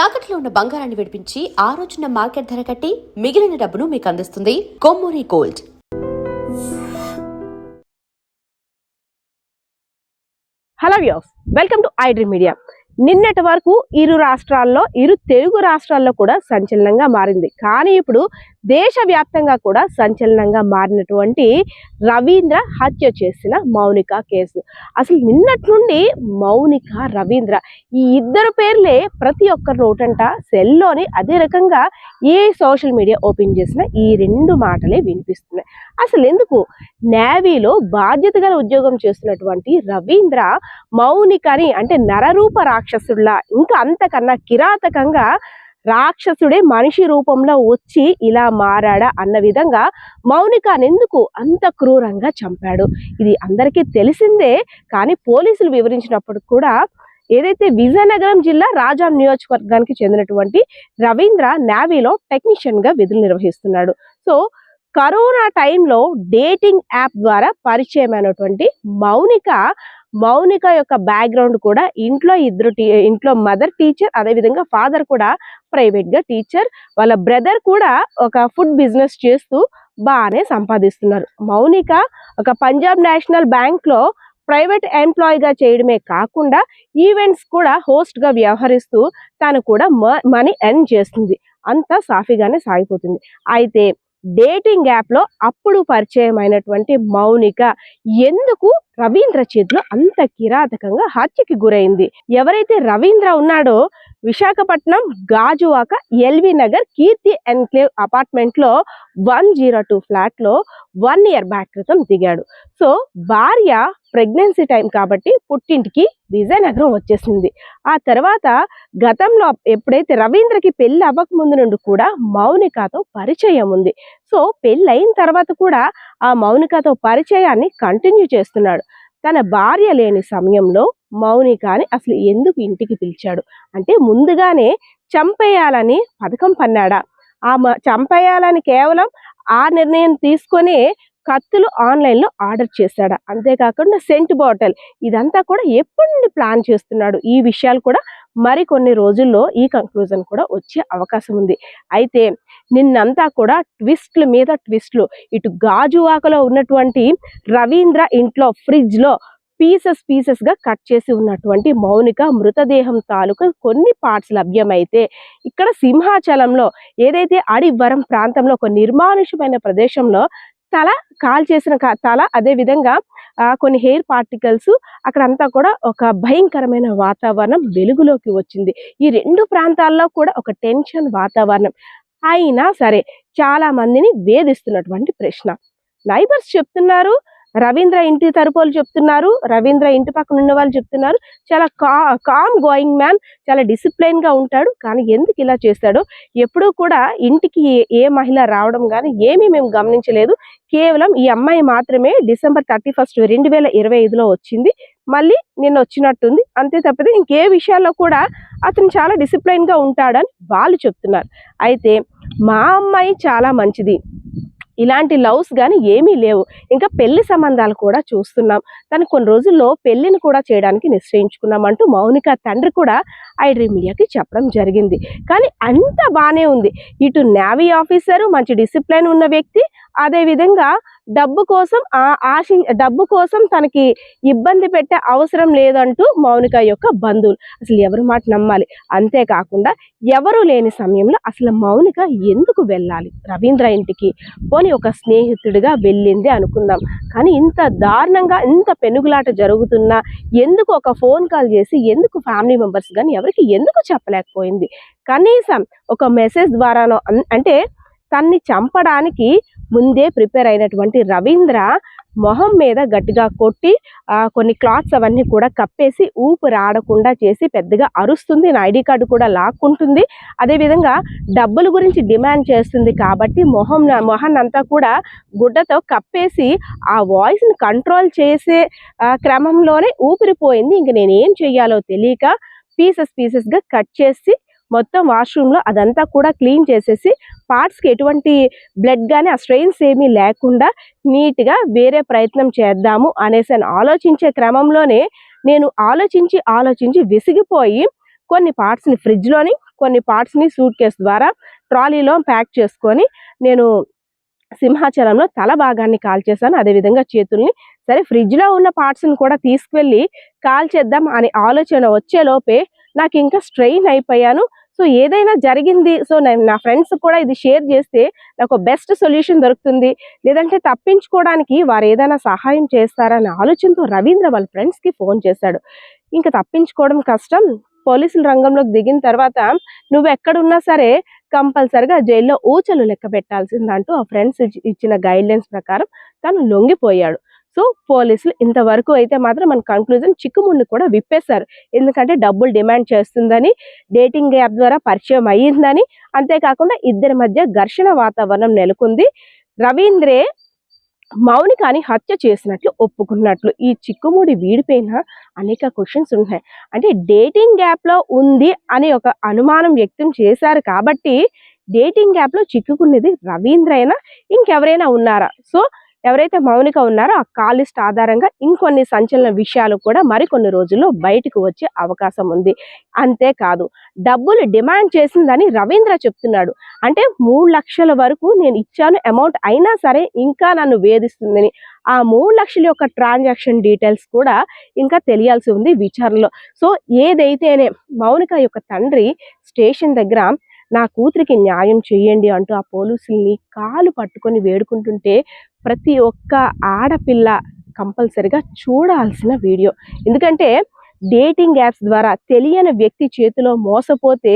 తాకట్లో ఉన్న బంగారాన్ని విడిపించి ఆ రోజున మార్కెట్ ధర కట్టి మిగిలిన డబ్బును మీకు అందిస్తుంది Kommuri gold. Hello views, welcome to I dream media. నిన్నటి వరకు ఇరు తెలుగు రాష్ట్రాల్లో కూడా సంచలనంగా మారింది. కానీ ఇప్పుడు దేశవ్యాప్తంగా కూడా సంచలనంగా మారినటువంటి రవీంద్ర హత్య చేసిన మౌనిక కేసు. అసలు నిన్నటి నుండి మౌనిక, రవీంద్ర ఈ ఇద్దరు పేర్లే ప్రతి ఒక్కరి నోటంట సెల్లోని అదే రకంగా ఏ సోషల్ మీడియా ఓపెన్ చేసినా ఈ రెండు మాటలే వినిపిస్తున్నాయి. అసలు ఎందుకు నేవీలో బాధ్యత గల ఉద్యోగం చేస్తున్నటువంటి రవీంద్ర మౌనికని అంటే నరరూప రాక్షసుడిలా ఇంకా అంతకన్నా కిరాతకంగా రాక్షసుడే మనిషి రూపంలో వచ్చి ఇలా మారాడా అన్న విధంగా మౌనికని ఎందుకు అంత క్రూరంగా చంపాడు? ఇది అందరికీ తెలిసిందే. కానీ పోలీసులు వివరించినప్పుడు కూడా ఏదైతే విజయనగరం జిల్లా రాజాం నియోజకవర్గానికి చెందినటువంటి రవీంద్ర నేవీలో టెక్నీషియన్ గా విధులు నిర్వహిస్తున్నాడు. సో కరోనా టైంలో డేటింగ్ యాప్ ద్వారా పరిచయమైనటువంటి మౌనిక యొక్క బ్యాక్గ్రౌండ్ కూడా ఇంట్లో మదర్ టీచర్, అదేవిధంగా ఫాదర్ కూడా ప్రైవేట్ గా టీచర్, వాళ్ళ బ్రదర్ కూడా ఒక ఫుడ్ బిజినెస్ చేస్తూ బాగానే సంపాదిస్తున్నారు. మౌనిక ఒక పంజాబ్ నేషనల్ బ్యాంక్ లో ప్రైవేట్ ఎంప్లాయీగా చేయడమే కాకుండా ఈవెంట్స్ కూడా హోస్ట్ గా వ్యవహరిస్తూ తను కూడా మనీ ఎర్న్ చేస్తుంది. అంతా సాఫీగానే సాగిపోతుంది. అయితే డేటింగ్ యాప్ లో అప్పుడు పరిచయం అయినటువంటి మౌనిక ఎందుకు రవీంద్ర చేతిలో అంత కిరాతకంగా హత్యకి గురైంది? ఎవరైతే రవీంద్ర ఉన్నాడో విశాఖపట్నం గాజువాక ఎల్వి నగర్ కీర్తి ఎన్క్లేవ్ అపార్ట్మెంట్ లో 102 ఫ్లాట్ లో 1 year బ్యాక్ క్రితం దిగాడు. సో భార్య ప్రెగ్నెన్సీ టైం కాబట్టి పుట్టింటికి విజయనగరం వచ్చేసింది. ఆ తర్వాత గతంలో ఎప్పుడైతే రవీంద్రకి పెళ్లి అవ్వక ముందు నుండి కూడా మౌనికతో పరిచయం ఉంది. సో పెళ్ళైన తర్వాత కూడా ఆ మౌనికతో పరిచయాన్ని కంటిన్యూ చేస్తున్నాడు. తన భార్య లేని సమయంలో మౌనికని అసలు ఎందుకు ఇంటికి పిలిచాడు అంటే ముందుగానే చంపేయాలని పథకం పన్నాడా? చంపేయాలని కేవలం ఆ నిర్ణయం తీసుకొని కత్తులు ఆన్లైన్లో ఆర్డర్ చేశాడా? అంతేకాకుండా సెంట్ బాటిల్ ఇదంతా కూడా ఎప్పటి నుండి ప్లాన్ చేస్తున్నాడు? ఈ విషయాలు కూడా మరికొన్ని రోజుల్లో ఈ కంక్లూజన్ కూడా వచ్చే అవకాశం ఉంది. అయితే నిన్నంతా కూడా ట్విస్ట్ల మీద ట్విస్ట్లు. ఇటు గాజువాకలో ఉన్నటువంటి రవీంద్ర ఇంట్లో ఫ్రిడ్జ్ లో పీసెస్ గా కట్ చేసి ఉన్నటువంటి మౌనిక మృతదేహం తాలూకా కొన్ని పార్ట్స్ లభ్యమైతే ఇక్కడ సింహాచలంలో ఏదైతే అడివరం ప్రాంతంలో ఒక నిర్మానుష్యమైన ప్రదేశంలో కాల్ చేసిన తల, అదే విధంగా కొన్ని హెయిర్ పార్టికల్స్ అక్కడంతా కూడా ఒక భయంకరమైన వాతావరణం వెలుగులోకి వచ్చింది. ఈ రెండు ప్రాంతాల్లో కూడా ఒక టెన్షన్ వాతావరణం. అయినా సరే చాలా మందిని వేధిస్తున్నటువంటి ప్రశ్న. నైబర్స్ చెప్తున్నారు, రవీంద్ర ఇంటి తరపులు చెప్తున్నారు, రవీంద్ర ఇంటి పక్కన ఉన్న వాళ్ళు చెప్తున్నారు చాలా కామ్ గోయింగ్ మ్యాన్, చాలా డిసిప్లైన్ గా ఉంటాడు. కానీ ఎందుకు ఇలా చేస్తాడో ఎప్పుడూ కూడా ఇంటికి ఏ మహిళ రావడం కానీ ఏమీ మేము గమనించలేదు. కేవలం ఈ అమ్మాయి మాత్రమే December 31, 2025లో వచ్చింది, మళ్ళీ నిన్న వచ్చినట్టుంది, అంతే తప్పితే ఇంకే విషయాల్లో కూడా అతను చాలా డిసిప్లైన్ గా ఉంటాడని వాళ్ళు చెప్తున్నారు. అయితే మా అమ్మాయి చాలా మంచిది, ఇలాంటి లవ్స్ కానీ ఏమీ లేవు, ఇంకా పెళ్లి సంబంధాలు కూడా చూస్తున్నాం, తను కొన్ని రోజుల్లో పెళ్లిని కూడా చేయడానికి నిశ్చయించుకున్నాం అంటూ మౌనిక తండ్రి కూడా ఐ డ్రీమ్ మీడియాకి చెప్పడం జరిగింది. కానీ అంత బాగానే ఉంది. ఇటు నేవీ ఆఫీసరు, మంచి డిసిప్లైన్ ఉన్న వ్యక్తి, అదే విధంగా డబ్బు కోసం తనకి ఇబ్బంది పెట్టే అవసరం లేదంటూ మౌనిక యొక్క బంధువులు. అసలు ఎవరి మాట నమ్మాలి? అంతేకాకుండా ఎవరు లేని సమయంలో అసలు మౌనిక ఎందుకు వెళ్ళాలి రవీంద్ర ఇంటికి? పోనీ ఒక స్నేహితుడిగా వెళ్ళింది అనుకుందాం, కానీ ఇంత దారుణంగా ఇంత పెనుగులాట జరుగుతున్నా ఎందుకు ఒక ఫోన్ కాల్ చేసి ఎందుకు ఫ్యామిలీ మెంబర్స్ కానీ ఎవరికి ఎందుకు చెప్పలేకపోయింది? కనీసం ఒక మెసేజ్ ద్వారానో, అంటే తన్ని చంపడానికి ముందే ప్రిపేర్ అయినటువంటి రవీంద్ర మొహం మీద గట్టిగా కొట్టి కొన్ని క్లాత్స్ అవన్నీ కూడా కప్పేసి ఊపిరి ఆడకుండా చేసి పెద్దగా అరుస్తుంది, నా ఐడి కార్డు కూడా లాక్కుంటుంది, అదేవిధంగా డబ్బుల గురించి డిమాండ్ చేస్తుంది. కాబట్టి మొహాన్ని అంతా కూడా గుడ్డతో కప్పేసి ఆ వాయిస్ని కంట్రోల్ చేసే క్రమంలోనే ఊపిరిపోయింది. ఇంక నేనేం చెయ్యాలో తెలియక పీసెస్గా కట్ చేసి మొత్తం వాష్రూమ్లో అదంతా కూడా క్లీన్ చేసేసి పార్ట్స్కి ఎటువంటి బ్లడ్ కానీ ఆ స్ట్రెయిన్స్ ఏమీ లేకుండా నీట్గా వేరే ప్రయత్నం చేద్దాము అనేసి ఆలోచించే క్రమంలోనే నేను ఆలోచించి విసిగిపోయి కొన్ని పార్ట్స్ని ఫ్రిడ్జ్లోని, కొన్ని పార్ట్స్ని సూట్ కేస్ ద్వారా ట్రాలీలో ప్యాక్ చేసుకొని నేను సింహాచలంలో తల భాగాన్ని కాల్చేశాను, అదేవిధంగా చేతుల్ని. సరే, ఫ్రిడ్జ్లో ఉన్న పార్ట్స్ని కూడా తీసుకువెళ్ళి కాల్చేద్దాం అనే ఆలోచన వచ్చేలోపే నాకు ఇంకా స్ట్రెయిన్ అయిపోయాను. సో ఏదైనా జరిగింది, సో నేను నా ఫ్రెండ్స్ కూడా ఇది షేర్ చేస్తే నాకు బెస్ట్ సొల్యూషన్ దొరుకుతుంది, లేదంటే తప్పించుకోవడానికి వారు ఏదైనా సహాయం చేస్తారనే ఆలోచనతో రవీంద్ర వాళ్ళ ఫ్రెండ్స్కి ఫోన్ చేశాడు. ఇంకా తప్పించుకోవడం కష్టం, పోలీసులు రంగంలోకి దిగిన తర్వాత నువ్వు ఎక్కడున్నా సరే కంపల్సరిగా జైల్లో ఊచలు లెక్క పెట్టాల్సిందంటూ ఆ ఫ్రెండ్స్ ఇచ్చిన గైడ్లైన్స్ ప్రకారం తను లొంగిపోయాడు. సో పోలీసులు ఇంతవరకు అయితే మాత్రం మన కన్క్లూజన్ చిక్కుముడిని కూడా విప్పేశారు. ఎందుకంటే డబ్బులు డిమాండ్ చేస్తుందని, డేటింగ్ యాప్ ద్వారా పరిచయం అయ్యిందని, అంతేకాకుండా ఇద్దరి మధ్య ఘర్షణ వాతావరణం నెలకొంది. రవీంద్రే మౌనికాని హత్య చేసినట్లు ఒప్పుకున్నట్లు. ఈ చిక్కుముడి వీడిపోయిన అనేక క్వశ్చన్స్ ఉన్నాయి. అంటే డేటింగ్ యాప్లో ఉంది అని ఒక అనుమానం వ్యక్తం చేశారు కాబట్టి డేటింగ్ యాప్లో చిక్కుకున్నది రవీంద్ర అయినా ఇంకెవరైనా ఉన్నారా? సో ఎవరైతే మౌనిక ఉన్నారో ఆ కాల్ లిస్ట్ ఆధారంగా ఇంకొన్ని సంచలన విషయాలు కూడా మరికొన్ని రోజుల్లో బయటకు వచ్చే అవకాశం ఉంది. అంతేకాదు, డబ్బులు డిమాండ్ చేసిందని రవీంద్ర చెప్తున్నాడు. అంటే 3 లక్షల వరకు నేను ఇచ్చాను అమౌంట్, అయినా సరే ఇంకా నన్ను వేధిస్తుందని. ఆ 3 లక్షల యొక్క ట్రాన్సాక్షన్ డీటెయిల్స్ కూడా ఇంకా తెలియాల్సి ఉంది విచారణలో. సో ఏదైతేనే మౌనిక యొక్క తండ్రి స్టేషన్ దగ్గర నా కూతురికి న్యాయం చేయండి అంటూ ఆ పోలీసుల్ని కాలు పట్టుకొని వేడుకుంటుంటే ప్రతి ఒక్క ఆడపిల్ల కంపల్సరిగా చూడాల్సిన వీడియో. ఎందుకంటే డేటింగ్ యాప్స్ ద్వారా తెలియని వ్యక్తి చేతిలో మోసపోతే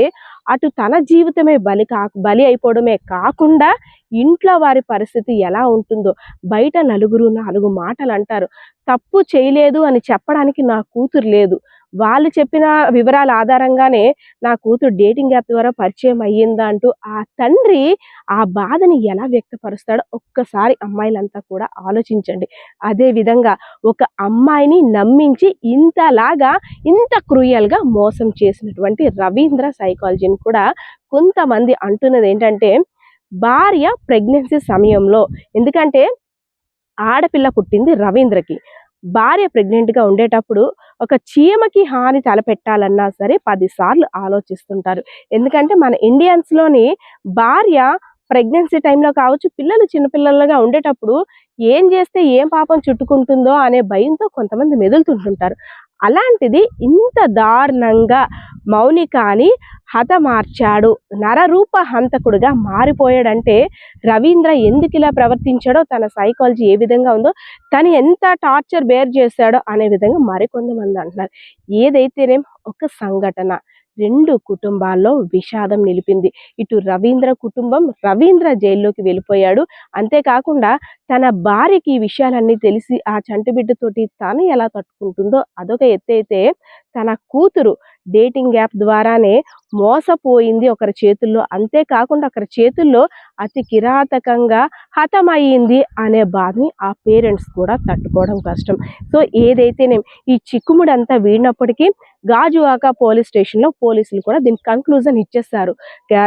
అటు తన జీవితమే బలి అయిపోవడమే కాకుండా ఇంట్లో వారి పరిస్థితి ఎలా ఉంటుందో, బయట నలుగురు 4 మాటలు అంటారు. తప్పు చేయలేదు అని చెప్పడానికి నా కూతురు లేదు, వాళ్ళు చెప్పిన వివరాల ఆధారంగానే నా కూతురు డేటింగ్ యాప్ ద్వారా పరిచయం అయ్యిందా అంటూ ఆ తండ్రి ఆ బాధని ఎలా వ్యక్తపరుస్తాడో ఒక్కసారి అమ్మాయిలంతా కూడా ఆలోచించండి. అదే విధంగా ఒక అమ్మాయిని నమ్మించి ఇంత క్రూయల్గా మోసం చేసినటువంటి రవీంద్ర సైకాలజీని కూడా కొంతమంది అంటున్నది ఏంటంటే, భార్య ప్రెగ్నెన్సీ సమయంలో, ఎందుకంటే ఆడపిల్ల పుట్టింది రవీంద్రకి, భార్య ప్రెగ్నెంట్గా ఉండేటప్పుడు ఒక చీమకి హాని తలపెట్టాలన్నా సరే 10 సార్లు ఆలోచిస్తుంటారు. ఎందుకంటే మన ఇండియన్స్లోని భార్య ప్రెగ్నెన్సీ టైంలో కావచ్చు, పిల్లలు చిన్నపిల్లలుగా ఉండేటప్పుడు ఏం చేస్తే ఏం పాపం చుట్టుకుంటుందో అనే భయంతో కొంతమంది మెదులుతుంటుంటారు. అలాంటిది ఇంత దారుణంగా మౌనికాని హతమార్చాడు, నరరూప హంతకుడుగా మారిపోయాడంటే రవీంద్ర ఎందుకు ఇలా ప్రవర్తించాడో, తన సైకాలజీ ఏ విధంగా ఉందో, తను ఎంత టార్చర్ బేర్ చేశాడో అనే విధంగా మరికొంతమంది అంటున్నారు. ఏదైతేనే ఒక సంఘటన 2 కుటుంబాల్లో విషాదం నిలిపింది. ఇటు రవీంద్ర కుటుంబం, రవీంద్ర జైల్లోకి వెళ్ళిపోయాడు. అంతేకాకుండా తన భార్యకి ఈ విషయాలన్నీ తెలిసి ఆ చంటి బిడ్డతోటి తను ఎలా తట్టుకుంటుందో అదొక ఎత్తైతే, తన కూతురు డేటింగ్ యాప్ ద్వారానే మోసపోయింది ఒకరి చేతుల్లో, అంతేకాకుండా ఒకరి చేతుల్లో అతి కిరాతకంగా హతమయ్యింది అనే బాధని ఆ పేరెంట్స్ కూడా తట్టుకోవడం కష్టం. సో ఏదైతేనే ఈ చిక్కుముడి అంతా వీడినప్పటికీ గాజువాక పోలీస్ స్టేషన్లో పోలీసులు కూడా దీనికి కన్క్లూజన్ ఇచ్చేస్తారు.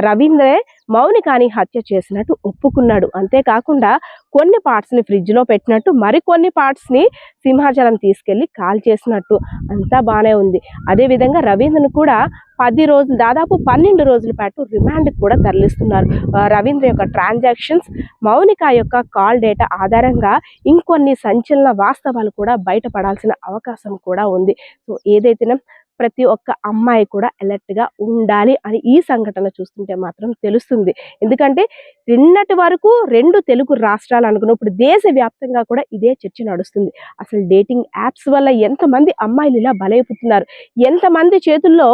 రవీంద్రే మౌనికాని హత్య చేసినట్టు ఒప్పుకున్నాడు. అంతేకాకుండా కొన్ని పార్ట్స్ని ఫ్రిడ్జ్లో పెట్టినట్టు, మరికొన్ని పార్ట్స్ని సింహాచలం తీసుకెళ్లి కాల్ చేసినట్టు అంతా బాగానే ఉంది. అదేవిధంగా రవీంద్రను కూడా 10 రోజులు, దాదాపు 12 రోజుల పాటు రిమాండ్కి కూడా తరలిస్తున్నారు. రవీంద్ర యొక్క ట్రాన్సాక్షన్స్, మౌనిక యొక్క కాల్ డేటా ఆధారంగా ఇంకొన్ని సంచలన వాస్తవాలు కూడా బయటపడాల్సిన అవకాశం కూడా ఉంది. సో ఏదైతేనే ప్రతి ఒక్క అమ్మాయి కూడా అలర్ట్గా ఉండాలి అని ఈ సంఘటన చూస్తుంటే మాత్రం తెలుస్తుంది. ఎందుకంటే నిన్నటి వరకు 2 తెలుగు రాష్ట్రాలు అనుకున్నప్పుడు దేశవ్యాప్తంగా కూడా ఇదే చర్చ నడుస్తుంది. అసలు డేటింగ్ యాప్స్ వల్ల ఎంతమంది అమ్మాయిలు ఇలా బలైపోతున్నారు, ఎంతమంది చేతుల్లో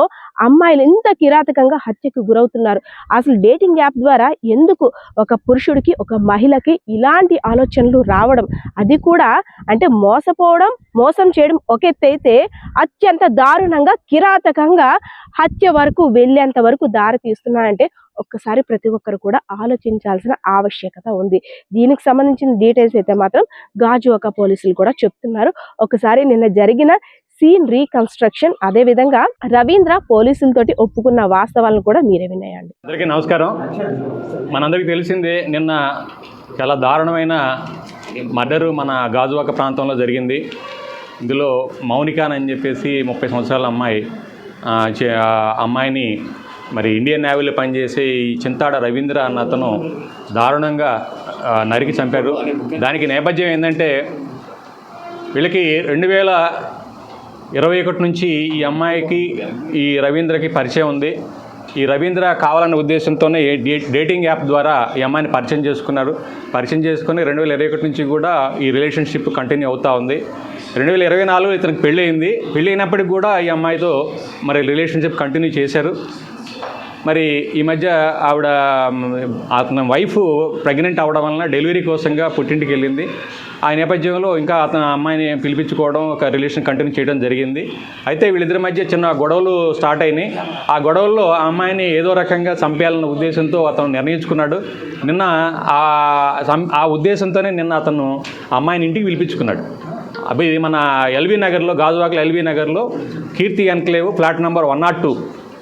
అమ్మాయిలు ఇంత కిరాతకంగా హత్యకు గురవుతున్నారు, అసలు డేటింగ్ యాప్ ద్వారా ఎందుకు ఒక పురుషుడికి ఒక మహిళకి ఇలాంటి ఆలోచనలు రావడం, అది కూడా అంటే మోసపోవడం, మోసం చేయడం ఒక ఎత్తు అయితే అత్యంత దారుణంగా కిరాతకంగా హత్య వరకు వెళ్ళేంత వరకు దారి తీస్తున్నాయంటే ఒక్కసారి ప్రతి ఒక్కరు కూడా ఆలోచించాల్సిన ఆవశ్యకత ఉంది. దీనికి సంబంధించిన డీటెయిల్స్ అయితే మాత్రం గాజువాక పోలీసులు కూడా చెప్తున్నారు. ఒకసారి నిన్న జరిగిన సీన్ రీకన్స్ట్రక్షన్, అదే విధంగా రవీంద్ర పోలీసులతోటి ఒప్పుకున్న వాస్తవాలను కూడా మీరే విన్నాయండి. అందరికీ నమస్కారం. మనందరికీ తెలిసిందే, నిన్న చాలా దారుణమైన మర్డరు మన గాజువాక ప్రాంతంలో జరిగింది. ఇందులో మౌనిక అని చెప్పేసి 30 సంవత్సరాల అమ్మాయి అమ్మాయిని మరి ఇండియన్ నేవీలో పనిచేసే ఈ చింతాడ రవీంద్ర అన్న అతను దారుణంగా నరికి చంపారు. దానికి నేపథ్యం ఏంటంటే వీళ్ళకి 2021 నుంచి ఈ అమ్మాయికి ఈ రవీంద్రకి పరిచయం ఉంది. ఈ రవీంద్ర కావాలన్న ఉద్దేశంతోనే డేటింగ్ యాప్ ద్వారా ఈ అమ్మాయిని పరిచయం చేసుకున్నారు. పరిచయం చేసుకుని 2021 నుంచి కూడా ఈ రిలేషన్షిప్ కంటిన్యూ అవుతూ ఉంది. 2024 ఇతనికి పెళ్ళి అయింది. పెళ్ళి అయినప్పటికి కూడా ఈ అమ్మాయితో మరి రిలేషన్షిప్ కంటిన్యూ చేశారు. మరి ఈ మధ్య ఆవిడ అతని వైఫ్ ప్రెగ్నెంట్ అవ్వడం వలన డెలివరీ కోసంగా పుట్టింటికి వెళ్ళింది. ఆ నేపథ్యంలో ఇంకా అతను అమ్మాయిని పిలిపించుకోవడం, ఒక రిలేషన్ కంటిన్యూ చేయడం జరిగింది. అయితే వీళ్ళిద్దరి మధ్య చిన్న గొడవలు స్టార్ట్ అయినాయి. ఆ గొడవల్లో ఆ అమ్మాయిని ఏదో రకంగా చంపేయాలన్న ఉద్దేశంతో అతను నిర్ణయించుకున్నాడు. నిన్న ఆ ఉద్దేశంతోనే నిన్న అతను అమ్మాయిని ఇంటికి పిలిపించుకున్నాడు. అవి మన ఎల్బీ నగర్లో, గాజువాకలో ఎల్బీ నగర్లో కీర్తి ఎన్క్లేవ్ ఫ్లాట్ నెంబర్ 102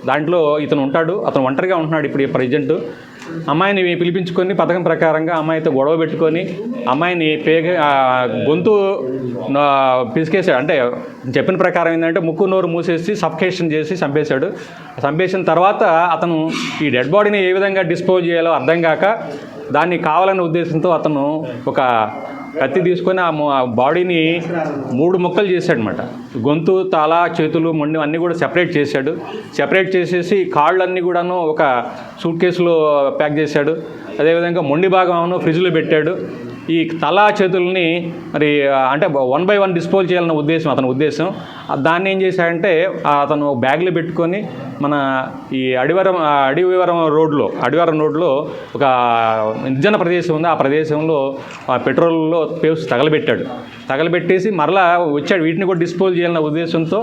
దాంట్లో ఇతను ఉంటాడు. అతను ఒంటరిగా ఉంటున్నాడు ఇప్పుడు ప్రజెంట్. అమ్మాయిని పిలిపించుకొని పథకం ప్రకారంగా అమ్మాయితో గొడవ పెట్టుకొని అమ్మాయిని గొంతు పిసికేసాడు. అంటే చెప్పిన ప్రకారం ఏంటంటే ముక్కు నోరు మూసేసి సఫకేషన్ చేసి చంపేశాడు. చంపేసిన తర్వాత అతను ఈ డెడ్ బాడీని ఏ విధంగా డిస్పోజ్ చేయాలో అర్థం కాక దాన్ని కావాలనే ఉద్దేశంతో అతను ఒక కత్తి తీసుకొని ఆ బాడీని 3 ముక్కలు చేశాడనమాట. గొంతు, తల, చేతులు, మొండి అన్నీ కూడా సెపరేట్ చేశాడు. సెపరేట్ చేసేసి కాళ్ళన్నీ కూడాను ఒక సూట్ కేసులో ప్యాక్ చేశాడు. అదేవిధంగా మొండి భాగం ఫ్రిడ్జ్లో పెట్టాడు. ఈ తల, చేతుల్ని మరి అంటే 1 by 1 డిస్పోజ్ చేయాలన్న ఉద్దేశం అతని ఉద్దేశం. దాన్ని ఏం చేశాడంటే అతను బ్యాగ్లో పెట్టుకొని మన ఈ అడివివరం రోడ్లో ఒక నిర్జన ప్రదేశం ఉంది. ఆ ప్రదేశంలో పెట్రోల్లో పేస్ట్ తగలబెట్టేసి మరలా వచ్చాడు. వీటిని కూడా డిస్పోజ్ చేయాలన్న ఉద్దేశంతో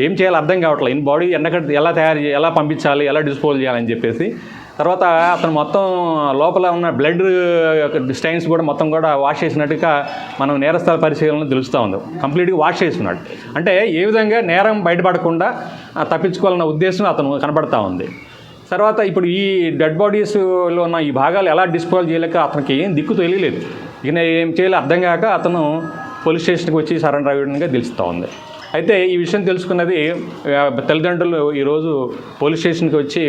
ఏం చేయాలో అర్థం కావట్లేదు. ఈ బాడీ ఎలా ఎలా పంపించాలి, ఎలా డిస్పోజ్ చేయాలని చెప్పేసి తర్వాత అతను మొత్తం లోపల ఉన్న బ్లడ్ స్టైన్స్ కూడా మొత్తం కూడా వాష్ చేసినట్టుగా మనం నేరస్థల పరిశీలనలో తెలుస్తూ ఉంది. కంప్లీట్గా వాష్ చేసుకున్నాడు. అంటే ఏ విధంగా నేరం బయటపడకుండా తప్పించుకోవాలన్న ఉద్దేశం అతను కనబడతా ఉంది. తర్వాత ఇప్పుడు ఈ డెడ్ బాడీస్లో ఉన్న ఈ భాగాలు ఎలా డిస్పోజ్ చేయలేక అతనికి ఏం దిక్కు తెలియలేదు. ఇక ఏం చేయాలో అర్థం కాక అతను పోలీస్ స్టేషన్కి వచ్చి సరెండర్ అయ్యడంగా తెలుస్తూ ఉంది. అయితే ఈ విషయం తెలుసుకున్నది తల్లిదండ్రులు ఈరోజు పోలీస్ స్టేషన్కి వచ్చి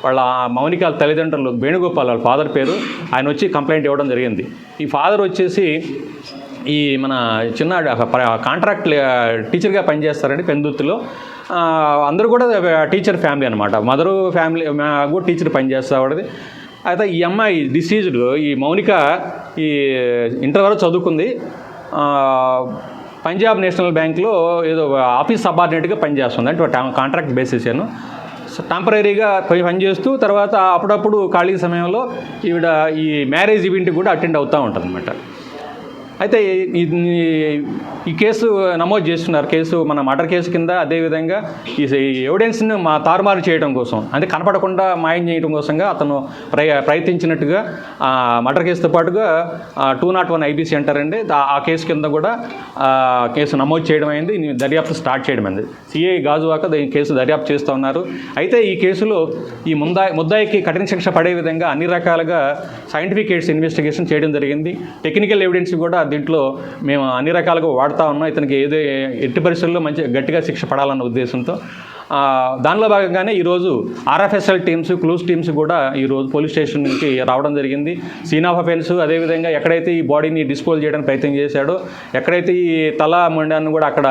వాళ్ళ మౌనిక తల్లిదండ్రులు వేణుగోపాల్, వాళ్ళ ఫాదర్ పేరు, ఆయన వచ్చి కంప్లైంట్ ఇవ్వడం జరిగింది. ఈ ఫాదర్ వచ్చేసి ఈ మన చిన్న కాంట్రాక్ట్ టీచర్గా పనిచేస్తారండి పెందుర్తిలో. అందరూ కూడా టీచర్ ఫ్యామిలీ అనమాట. మదరు ఫ్యామిలీ కూడా టీచర్ పనిచేస్తాడు. అయితే ఈ అమ్మాయి డిసీజ్డ్ ఈ మౌనిక ఈ ఇంటర్ వరకు చదువుకుంది. పంజాబ్ నేషనల్ బ్యాంక్లో ఏదో ఆఫీస్ సబార్డినేట్గా పనిచేస్తుంది. అంటే కాంట్రాక్ట్ బేసిస్ టెంపరీగా పనిచేస్తూ తర్వాత అప్పుడప్పుడు ఖాళీ సమయంలో ఈవిడ ఈ మ్యారేజ్ ఈవెంట్కి కూడా అటెండ్ అవుతూ ఉంటుంది అన్నమాట. అయితే ఈ కేసు నమోదు చేస్తున్నారు. కేసు మన మర్డర్ కేసు కింద. అదేవిధంగా ఈ ఎవిడెన్స్ని తారుమారు చేయడం కోసం, అంటే కనపడకుండా మాయం చేయడం కోసంగా అతను ప్రయత్నించినట్టుగా మర్డర్ కేసుతో పాటుగా 201 IPC అంటారండి. ఆ కేసు కింద కూడా కేసు నమోదు చేయడం అయింది. దర్యాప్తు స్టార్ట్ చేయడం అయింది. సిఐ గాజువాక ఈ కేసు దర్యాప్తు చేస్తూ ఉన్నారు. అయితే ఈ కేసులో ఈ ముద్దాయికి కఠిన శిక్ష పడే విధంగా అన్ని రకాలుగా సైంటిఫిక్ ఇన్వెస్టిగేషన్ చేయడం జరిగింది. టెక్నికల్ ఎవిడెన్స్ కూడా దీంట్లో మేము అన్ని రకాలుగా వాడుతూ ఉన్నాం. ఇతనికి ఏదో ఎట్టి పరిస్థితుల్లో మంచి గట్టిగా శిక్ష పడాలన్న ఉద్దేశంతో దానిలో భాగంగానే ఈరోజు RFSL టీమ్స్, క్లూస్ టీమ్స్ కూడా ఈరోజు పోలీస్ స్టేషన్కి రావడం జరిగింది. సీన్ ఆఫ్ అఫెన్స్, అదేవిధంగా ఎక్కడైతే ఈ బాడీని డిస్పోజ్ చేయడానికి ప్రయత్నం చేశాడో, ఎక్కడైతే ఈ తల మొండాన్ని కూడా అక్కడ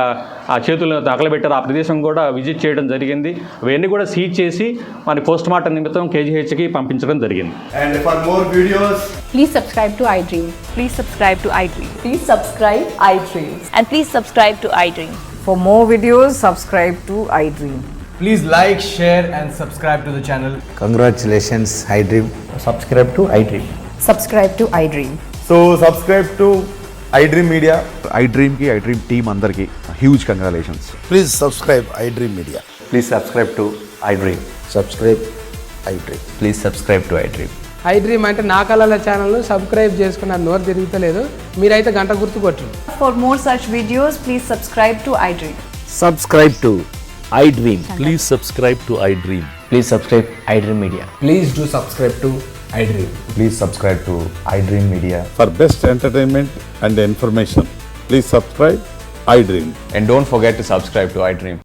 ఆ చేతులు తగలబెట్టారో ఆ ప్రదేశం కూడా విజిట్ చేయడం జరిగింది. అవన్నీ కూడా సీజ్ చేసి మన పోస్ట్ మార్టం నిమిత్తం KGHకి పంపించడం జరిగింది. And for more videos, Please subscribe to iDream. Please subscribe to iDream. Please subscribe iDream. And please subscribe to iDream. For more videos, subscribe to iDream. please like, share and subscribe to the channel. Congratulations, iDream. Subscribe to iDream. Subscribe to iDream. So subscribe to iDream Media. iDream ki iDream team andarki huge congratulations. Please subscribe iDream Media. Please subscribe to iDream. Subscribe iDream. Please subscribe to iDream. iDream అంటే నా కళల ఛానల్ను subscribe చేసుకున్న నోరు తిరుగుతలేదు. మీరైతే గంట గుర్తు కొట్టండి. For more such videos, please subscribe to iDream. Subscribe to iDream. Please subscribe to iDream. Please subscribe iDream Media. Please do subscribe to iDream. Please subscribe to iDream Media. For best entertainment and information, please subscribe iDream. And don't forget to subscribe to iDream.